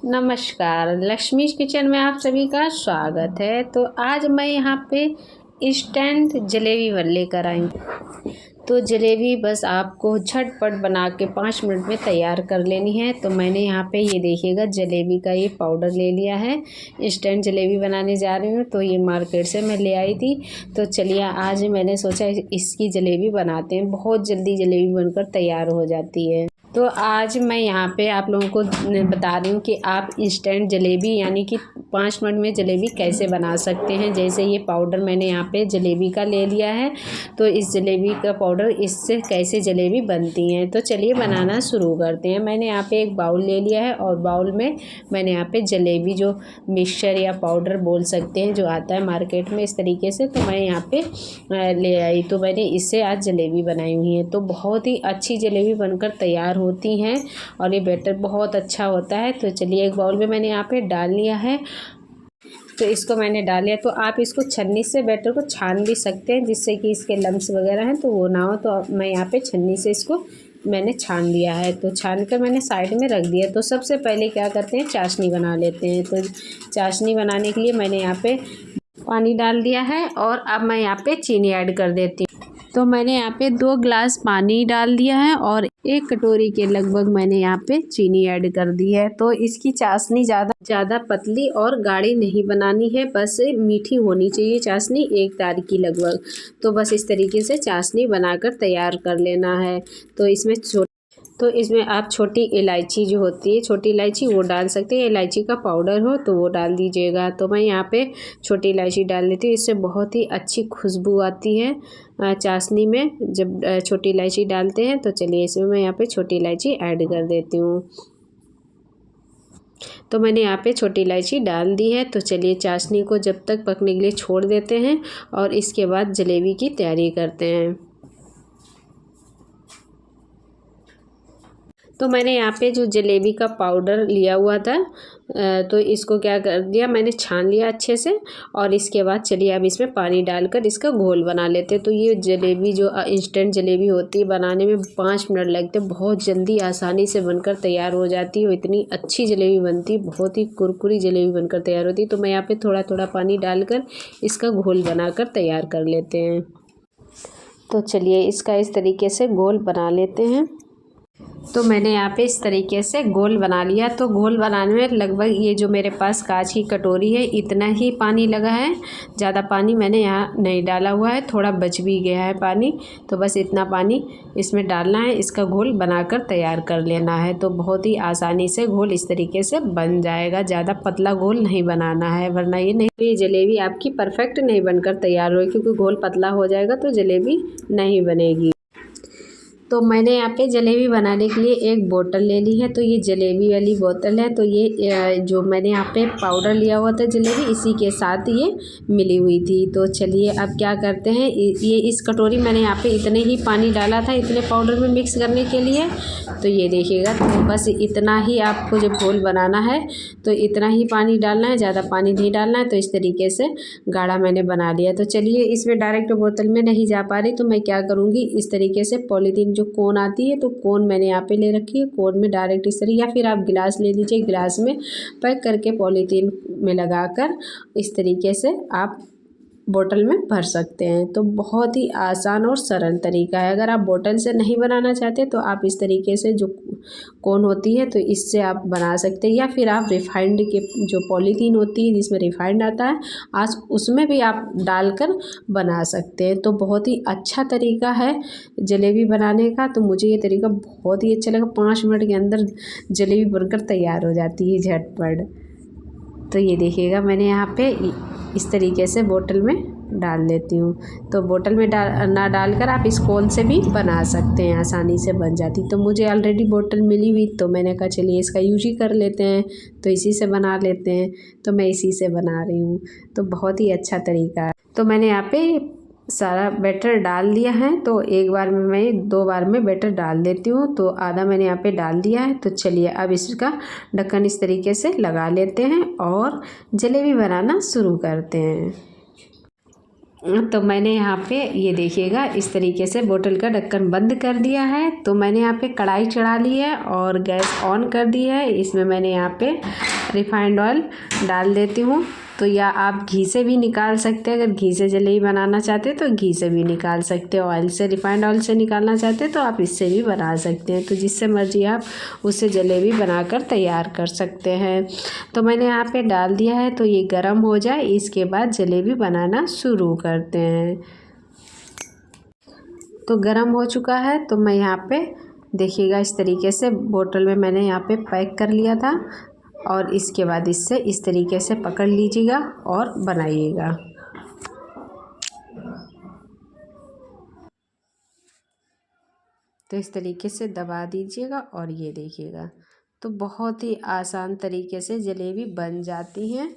नमस्कार, लक्ष्मीज किचन में आप सभी का स्वागत है। तो आज मैं यहाँ पे इंस्टेंट जलेबी लेकर आई हूँ। तो जलेबी बस आपको झटपट बना के 5 मिनट में तैयार कर लेनी है। तो मैंने यहाँ पे ये देखिएगा जलेबी का ये पाउडर ले लिया है। इंस्टेंट जलेबी बनाने जा रही हूँ, तो ये मार्केट से मैं ले आई थी। तो चलिए आज मैंने सोचा इसकी जलेबी बनाते हैं। बहुत जल्दी जलेबी बनकर तैयार हो जाती है। तो आज मैं यहाँ पे आप लोगों को बता रही हूँ कि आप इंस्टेंट जलेबी यानी कि 5 मिनट में जलेबी कैसे बना सकते हैं। जैसे ये पाउडर मैंने यहाँ पे जलेबी का ले लिया है, तो इस जलेबी का पाउडर इससे कैसे जलेबी बनती हैं। तो चलिए बनाना शुरू करते हैं। मैंने यहाँ पे एक बाउल ले लिया है और बाउल में मैंने यहाँ पे जलेबी जो मिक्सचर या पाउडर बोल सकते हैं जो आता है मार्केट में इस तरीके से, तो मैं यहाँ पे ले आई। तो मैंने इससे आज जलेबी बनाई हुई है। तो बहुत ही अच्छी जलेबी बनकर तैयार होती हैं और ये बैटर बहुत अच्छा होता है। तो चलिए एक बाउल में मैंने यहाँ पे डाल लिया है। तो इसको मैंने डाल लिया। तो आप इसको छन्नी से बैटर को छान भी सकते हैं, जिससे कि इसके लम्स वगैरह हैं तो वो ना हो। तो मैं यहाँ पे छन्नी से इसको मैंने छान लिया है। तो छान कर मैंने साइड में रख दिया। तो सबसे पहले क्या करते हैं, चाशनी बना लेते हैं। तो चाशनी बनाने के लिए मैंने यहाँ पे पानी डाल दिया है और अब मैं यहाँ पे चीनी ऐड कर देती हूँ। तो मैंने यहाँ पे 2 गिलास पानी डाल दिया है और 1 कटोरी के लगभग मैंने यहाँ पे चीनी ऐड कर दी है। तो इसकी चाशनी ज़्यादा पतली और गाढ़ी नहीं बनानी है, बस मीठी होनी चाहिए चाशनी, 1 तार की लगभग। तो बस इस तरीके से चाशनी बनाकर तैयार कर लेना है। तो इसमें आप छोटी इलायची जो होती है, छोटी इलायची वो डाल सकते हैं। इलायची का पाउडर हो तो वो डाल दीजिएगा। तो मैं यहाँ पे छोटी इलायची डाल देती हूँ, इससे बहुत ही अच्छी खुशबू आती है चाशनी में जब छोटी इलायची डालते हैं। तो चलिए इसमें मैं यहाँ पे छोटी इलायची ऐड कर देती हूँ। तो मैंने यहाँ पे छोटी इलायची डाल दी है। तो चलिए चाशनी को जब तक पकने के लिए छोड़ देते हैं और इसके बाद जलेबी की तैयारी करते हैं। तो मैंने यहाँ पे जो जलेबी का पाउडर लिया हुआ था, तो इसको क्या कर दिया, मैंने छान लिया अच्छे से। और इसके बाद चलिए अब इसमें पानी डालकर इसका घोल बना लेते हैं। तो ये जलेबी जो इंस्टेंट जलेबी होती है बनाने में 5 मिनट लगते हैं, बहुत जल्दी आसानी से बनकर तैयार हो जाती है। इतनी अच्छी जलेबी बनती है, बहुत ही कुरकुरी जलेबी बनकर तैयार होती है। तो मैं यहाँ पर थोड़ा थोड़ा पानी डालकर इसका घोल बनाकर तैयार कर लेते हैं। तो चलिए इसका इस तरीके से घोल बना लेते हैं। तो मैंने यहाँ पे इस तरीके से घोल बना लिया। तो घोल बनाने में लगभग ये जो मेरे पास कांच की कटोरी है इतना ही पानी लगा है, ज़्यादा पानी मैंने यहाँ नहीं डाला हुआ है, थोड़ा बच भी गया है पानी। तो बस इतना पानी इसमें डालना है, इसका घोल बनाकर तैयार कर लेना है। तो बहुत ही आसानी से घोल इस तरीके से बन जाएगा। ज़्यादा पतला घोल नहीं बनाना है, वरना ये जलेबी आपकी परफेक्ट नहीं बनकर तैयार होगी, क्योंकि घोल पतला हो जाएगा तो जलेबी नहीं बनेगी। तो मैंने यहाँ पे जलेबी बनाने के लिए एक बोतल ले ली है। तो ये जलेबी वाली बोतल है। तो ये जो मैंने यहाँ पे पाउडर लिया हुआ था जलेबी, इसी के साथ ये मिली हुई थी। तो चलिए अब क्या करते हैं, ये इस कटोरी मैंने यहाँ पे इतने ही पानी डाला था, इतने पाउडर में मिक्स करने के लिए। तो ये देखिएगा, तो बस इतना ही आपको जब घोल बनाना है तो इतना ही पानी डालना है, ज़्यादा पानी नहीं डालना है। तो इस तरीके से गाढ़ा मैंने बना लिया। तो चलिए इसमें डायरेक्ट बोतल में नहीं जा पा रही, तो मैं क्या करूँगी, इस तरीके से पॉलीथीन जो कोन आती है, तो कोन मैंने यहाँ पे ले रखी है। कोन में डायरेक्ट इस तरह, या फिर आप गिलास ले लीजिए, गिलास में पैक करके पॉलीथीन में लगाकर इस तरीके से आप बोतल में भर सकते हैं। तो बहुत ही आसान और सरल तरीका है। अगर आप बोतल से नहीं बनाना चाहते तो आप इस तरीके से जो कोन होती है तो इससे आप बना सकते हैं, या फिर आप रिफाइंड के जो पॉलीथीन होती है जिसमें रिफाइंड आता है, आज उसमें भी आप डालकर बना सकते हैं। तो बहुत ही अच्छा तरीका है जलेबी बनाने का। तो मुझे ये तरीका बहुत ही अच्छा लगा। 5 मिनट के अंदर जलेबी बनकर तैयार हो जाती है झटपट। तो ये देखिएगा, मैंने यहाँ पे इस तरीके से बोतल में डाल देती हूँ। तो बोतल में ना डालकर आप इस कोन से भी बना सकते हैं, आसानी से बन जाती। तो मुझे ऑलरेडी बोतल मिली हुई, तो मैंने कहा चलिए इसका यूज ही कर लेते हैं, तो इसी से बना लेते हैं। तो मैं इसी से बना रही हूँ। तो बहुत ही अच्छा तरीका है। तो मैंने यहाँ पे सारा बैटर डाल दिया है। तो एक बार में मैं 2 बार में बैटर डाल देती हूँ। तो आधा मैंने यहाँ पे डाल दिया है। तो चलिए अब इसका ढक्कन इस तरीके से लगा लेते हैं और जलेबी बनाना शुरू करते हैं। तो मैंने यहाँ पे ये देखिएगा इस तरीके से बोतल का ढक्कन बंद कर दिया है। तो मैंने यहाँ पे कढ़ाई चढ़ा ली है और गैस ऑन कर दी है। इसमें मैंने यहाँ पे रिफाइंड ऑयल डाल देती हूँ। तो या आप घी से भी निकाल सकते हैं, अगर घी से जलेबी बनाना चाहते हैं तो घी से भी निकाल सकते हैं। ऑयल से, रिफाइंड ऑयल से निकालना चाहते हैं तो आप इससे भी बना सकते हैं। तो जिससे मर्जी आप उससे जलेबी बनाकर तैयार कर सकते हैं। तो मैंने यहाँ पे डाल दिया है। तो ये गर्म हो जाए, इसके बाद जलेबी बनाना शुरू करते हैं। तो गर्म हो चुका है। तो मैं यहाँ पे देखिएगा इस तरीके से बोतल में मैंने यहाँ पे पैक कर लिया था, और इसके बाद इससे इस तरीके से पकड़ लीजिएगा और बनाइएगा। तो इस तरीके से दबा दीजिएगा और ये देखिएगा। तो बहुत ही आसान तरीके से जलेबी बन जाती हैं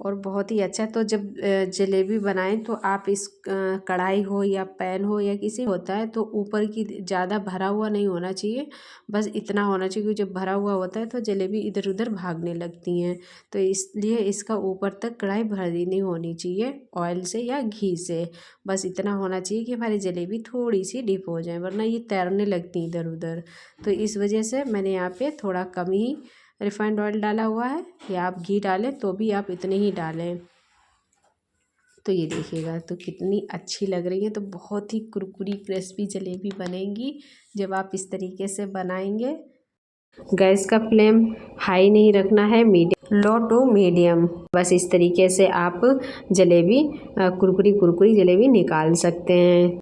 और बहुत ही अच्छा। तो जब जलेबी बनाएं तो आप इस कढ़ाई हो या पैन हो या किसी होता है तो ऊपर की ज़्यादा भरा हुआ नहीं होना चाहिए, बस इतना होना चाहिए कि जब भरा हुआ होता है तो जलेबी इधर उधर भागने लगती हैं। तो इसलिए इसका ऊपर तक कढ़ाई भरी नहीं होनी चाहिए ऑयल से या घी से, बस इतना होना चाहिए कि हमारी जलेबी थोड़ी सी डिप हो जाए, वरना ये तैरने लगती इधर उधर। तो इस वजह से मैंने यहाँ पे थोड़ा कम ही रिफाइंड ऑयल डाला हुआ है, या आप घी डालें तो भी आप इतने ही डालें। तो ये देखिएगा तो कितनी अच्छी लग रही है। तो बहुत ही कुरकुरी क्रिस्पी जलेबी बनेगी जब आप इस तरीके से बनाएंगे। गैस का फ्लेम हाई नहीं रखना है, मीडियम, लो टू मीडियम। बस इस तरीके से आप जलेबी कुरकुरी कुरकुरी जलेबी निकाल सकते हैं।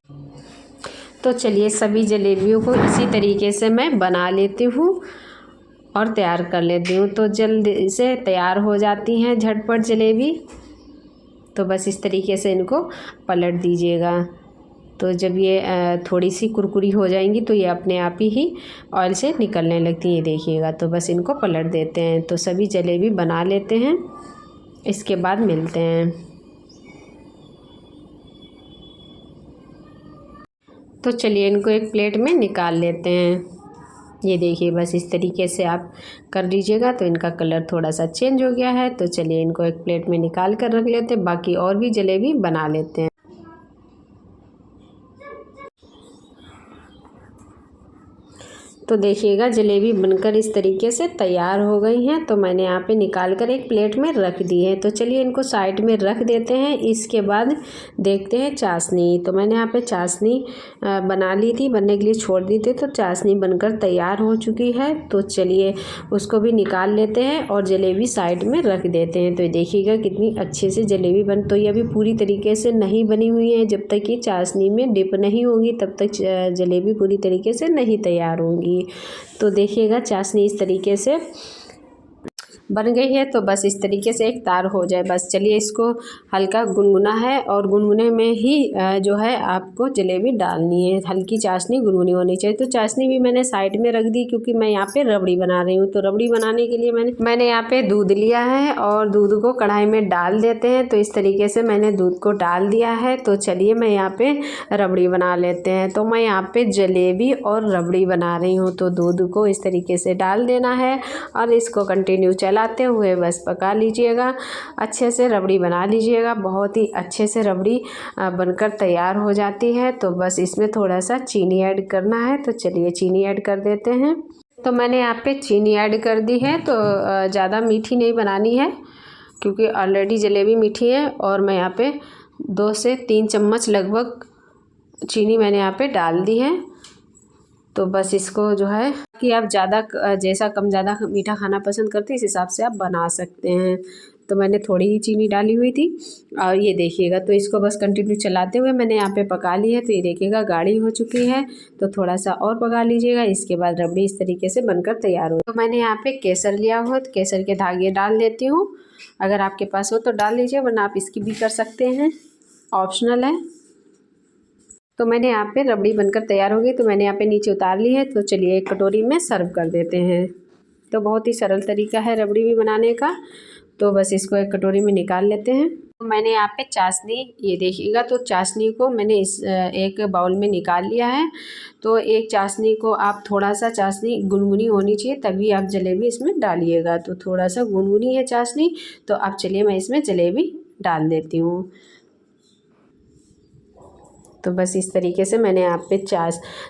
तो चलिए सभी जलेबियों को इसी तरीके से मैं बना लेती हूँ और तैयार कर लेती हूँ। तो जल्दी से तैयार हो जाती हैं झटपट जलेबी। तो बस इस तरीके से इनको पलट दीजिएगा। तो जब ये थोड़ी सी कुरकुरी हो जाएंगी तो ये अपने आप ही ऑयल से निकलने लगती है, देखिएगा। तो बस इनको पलट देते हैं। तो सभी जलेबी बना लेते हैं, इसके बाद मिलते हैं। तो चलिए इनको एक प्लेट में निकाल लेते हैं। ये देखिए बस इस तरीके से आप कर लीजिएगा। तो इनका कलर थोड़ा सा चेंज हो गया है। तो चलिए इनको एक प्लेट में निकाल कर रख लेते हैं, बाकी और भी जलेबी बना लेते हैं। तो देखिएगा जलेबी बनकर इस तरीके से तैयार हो गई हैं। तो मैंने यहाँ पे निकाल कर एक प्लेट में रख दी है। तो चलिए इनको साइड में रख देते हैं। इसके बाद देखते हैं चाशनी। तो मैंने यहाँ पे चाशनी बना ली थी, बनने के लिए छोड़ दी थी। तो चाशनी बनकर तैयार हो चुकी है। तो चलिए उसको भी निकाल लेते हैं और जलेबी साइड में रख देते हैं। तो देखिएगा कितनी अच्छे से जलेबी बन, तो ये अभी पूरी तरीके से नहीं बनी हुई है। जब तक ये चाशनी में डिप नहीं होंगी तब तक जलेबी पूरी तरीके से नहीं तैयार होंगी। तो देखिएगा चाशनी इस तरीके से बन गई है। तो बस इस तरीके से एक तार हो जाए बस। चलिए इसको हल्का गुनगुना है और गुनगुने में ही जो है आपको जलेबी डालनी है। हल्की चाशनी गुनगुनी होनी चाहिए। तो चाशनी भी मैंने साइड में रख दी क्योंकि मैं यहाँ पे रबड़ी बना रही हूँ। तो रबड़ी बनाने के लिए मैंने यहाँ पे दूध लिया है और दूध को कढ़ाई में डाल देते हैं। तो इस तरीके से मैंने दूध को डाल दिया है। तो चलिए मैं यहाँ पे रबड़ी बना लेते हैं। तो मैं यहाँ पे जलेबी और रबड़ी बना रही हूँ। तो दूध को इस तरीके से डाल देना है और इसको कंटिन्यू चलाते हुए बस पका लीजिएगा, अच्छे से रबड़ी बना लीजिएगा। बहुत ही अच्छे से रबड़ी बनकर तैयार हो जाती है। तो बस इसमें थोड़ा सा चीनी ऐड करना है। तो चलिए चीनी ऐड कर देते हैं। तो मैंने यहाँ पे चीनी ऐड कर दी है। तो ज़्यादा मीठी नहीं बनानी है क्योंकि ऑलरेडी जलेबी मीठी है। और मैं यहाँ पे 2 से 3 चम्मच लगभग चीनी मैंने यहाँ पे डाल दी है। तो बस इसको जो है कि आप ज़्यादा जैसा कम ज़्यादा मीठा खाना पसंद करते हैं इस हिसाब से आप बना सकते हैं। तो मैंने थोड़ी ही चीनी डाली हुई थी और ये देखिएगा। तो इसको बस कंटिन्यू चलाते हुए मैंने यहाँ पे पका ली है। तो ये देखिएगा गाढ़ी हो चुकी है। तो थोड़ा सा और पका लीजिएगा। इसके बाद रबड़ी इस तरीके से बनकर तैयार हो। तो मैंने यहाँ पे केसर लिया हुआ, तो केसर के धागे डाल देती हूँ। अगर आपके पास हो तो डाल लीजिए, वरना आप इसकी भी कर सकते हैं, ऑप्शनल है। तो मैंने यहाँ पे रबड़ी बनकर तैयार हो गई। तो मैंने यहाँ पे नीचे उतार ली है। तो चलिए एक कटोरी में सर्व कर देते हैं। तो बहुत ही सरल तरीका है रबड़ी भी बनाने का। तो बस इसको एक कटोरी में निकाल लेते हैं। तो मैंने यहाँ पे चाशनी, ये देखिएगा, तो चाशनी को मैंने इस एक बाउल में निकाल लिया है। तो एक चाशनी को आप थोड़ा सा चाशनी गुनगुनी होनी चाहिए तभी आप जलेबी इसमें डालिएगा। तो थोड़ा सा गुनगुनी है चाशनी। तो अब चलिए मैं इसमें जलेबी डाल देती हूँ। तो बस इस तरीके से मैंने यहाँ पे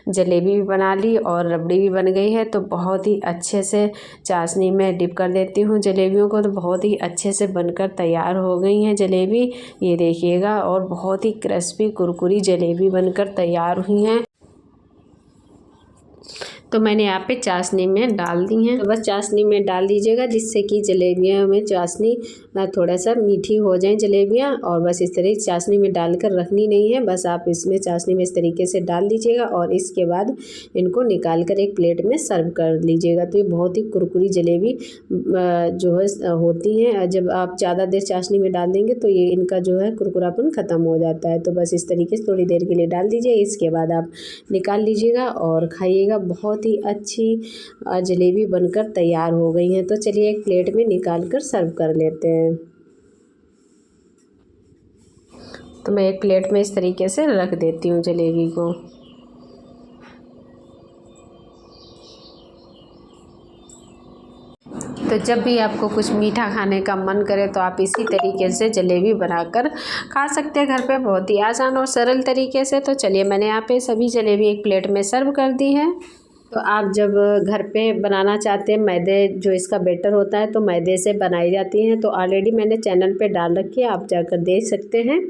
जलेबी भी बना ली और रबड़ी भी बन गई है। तो बहुत ही अच्छे से चाशनी में डिप कर देती हूँ जलेबियों को। तो बहुत ही अच्छे से बनकर तैयार हो गई हैं जलेबी, ये देखिएगा। और बहुत ही क्रिस्पी कुरकुरी जलेबी बनकर तैयार हुई हैं। तो मैंने यहाँ पे चाशनी में डाल दी हैं। तो बस चाशनी में डाल दीजिएगा जिससे कि जलेबियों में चाशनी थोड़ा सा मीठी हो जाए जलेबियाँ। और बस इस तरह चाशनी में डालकर रखनी नहीं है, बस आप इसमें चाशनी में इस तरीके से डाल दीजिएगा और इसके बाद इनको निकाल कर एक प्लेट में सर्व कर लीजिएगा। तो ये बहुत ही कुरकुरी जलेबी जो है होती हैं। जब आप ज़्यादा देर चाशनी में डाल देंगे तो ये इनका जो है कुरकुरापन ख़त्म हो जाता है। तो बस इस तरीके से थोड़ी देर के लिए डाल दीजिए, इसके बाद आप निकाल लीजिएगा और खाइएगा। बहुत ही अच्छी जलेबी बनकर तैयार हो गई हैं। तो चलिए एक प्लेट में निकाल कर सर्व कर लेते हैं। तो मैं एक प्लेट में इस तरीके से रख देती हूँ जलेबी को। तो जब भी आपको कुछ मीठा खाने का मन करे तो आप इसी तरीके से जलेबी बनाकर खा सकते हैं घर पे, बहुत ही आसान और सरल तरीके से। तो चलिए मैंने यहाँ पे सभी जलेबी एक प्लेट में सर्व कर दी है। तो आप जब घर पे बनाना चाहते हैं, मैदे जो इसका बैटर होता है तो मैदे से बनाई जाती हैं। तो ऑलरेडी मैंने चैनल पे डाल रखी है, आप जाकर देख सकते हैं।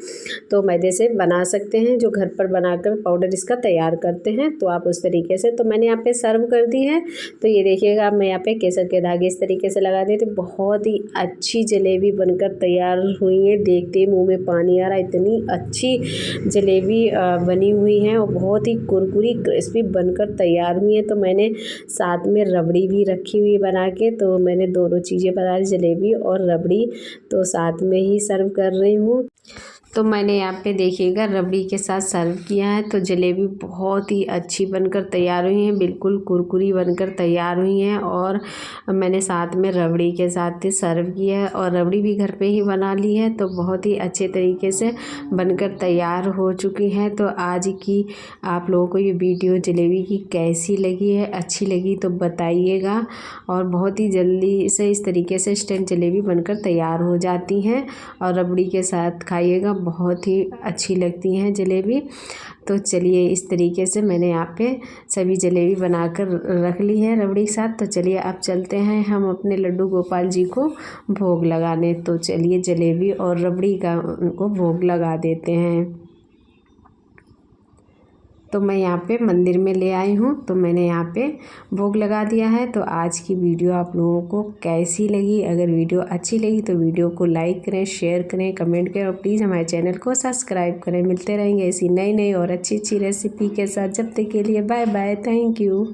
तो मैदे से बना सकते हैं, जो घर पर बनाकर पाउडर इसका तैयार करते हैं। तो आप उस तरीके से, तो मैंने यहाँ पे सर्व कर दी है। तो ये देखिएगा, मैं यहाँ पे केसर के धागे इस तरीके से लगा दिए। तो बहुत ही अच्छी जलेबी बनकर तैयार हुई है। देखते ही मुँह में पानी आ रहा है, इतनी अच्छी जलेबी बनी हुई है और बहुत ही कुरकुरी क्रिस्पी बनकर तैयार हुई है। तो मैंने साथ में रबड़ी भी रखी हुई बना के, तो मैंने दोनों चीज़ें बना ली, जलेबी और रबड़ी, तो साथ में ही सर्व कर रही हूँ। तो मैंने यहाँ पे देखिएगा रबड़ी के साथ सर्व किया है। तो जलेबी बहुत ही अच्छी बनकर तैयार हुई हैं, बिल्कुल कुरकुरी बनकर तैयार हुई हैं। और मैंने साथ में रबड़ी के साथ ही सर्व किया है और रबड़ी भी घर पे ही बना ली है। तो बहुत ही अच्छे तरीके से बनकर तैयार हो चुकी हैं। तो आज की आप लोगों को ये वीडियो जलेबी की कैसी लगी है, अच्छी लगी तो बताइएगा। और बहुत ही जल्दी से इस तरीके से इंस्टेंट जलेबी बनकर तैयार हो जाती हैं और रबड़ी के साथ खाइएगा, बहुत ही अच्छी लगती हैं जलेबी। तो चलिए इस तरीके से मैंने यहाँ पे सभी जलेबी बनाकर रख ली है रबड़ी के साथ। तो चलिए अब चलते हैं हम अपने लड्डू गोपाल जी को भोग लगाने। तो चलिए जलेबी और रबड़ी का उनको भोग लगा देते हैं। तो मैं यहाँ पे मंदिर में ले आई हूँ, तो मैंने यहाँ पे भोग लगा दिया है। तो आज की वीडियो आप लोगों को कैसी लगी? अगर वीडियो अच्छी लगी तो वीडियो को लाइक करें, शेयर करें, कमेंट करें और प्लीज़ हमारे चैनल को सब्सक्राइब करें। मिलते रहेंगे ऐसी नई नई और अच्छी अच्छी रेसिपी के साथ। जब तक के लिए बाय बाय, थैंक यू।